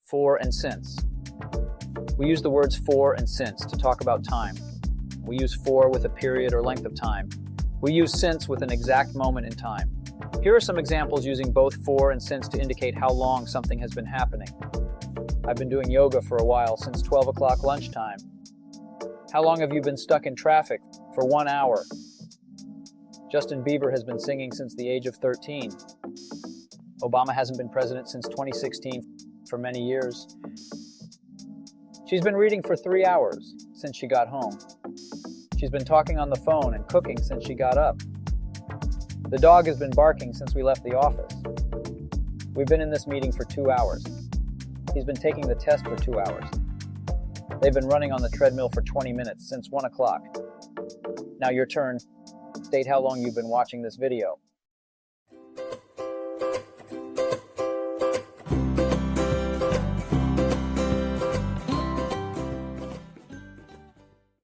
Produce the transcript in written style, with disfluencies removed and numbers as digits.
For and since. We use the words for and since to talk about time. We use for with a period or length of time. We use since with an exact moment in time. Here are some examples using both for and since to indicate how long something has been happening. I've been doing yoga for a while, since 12 o'clock lunchtime. How long have you been stuck in traffic? For 1 hour. Justin Bieber has been singing since the age of 13. Obama hasn't been president since 2016 for many years. She's been reading for 3 hours since she got home. She's been talking on the phone and cooking since she got up. The dog has been barking since we left the office. We've been in this meeting for 2 hours. He's been taking the test for 2 hours. They've been running on the treadmill for 20 minutes since 1 o'clock. Now your turn. State how long you've been watching this video.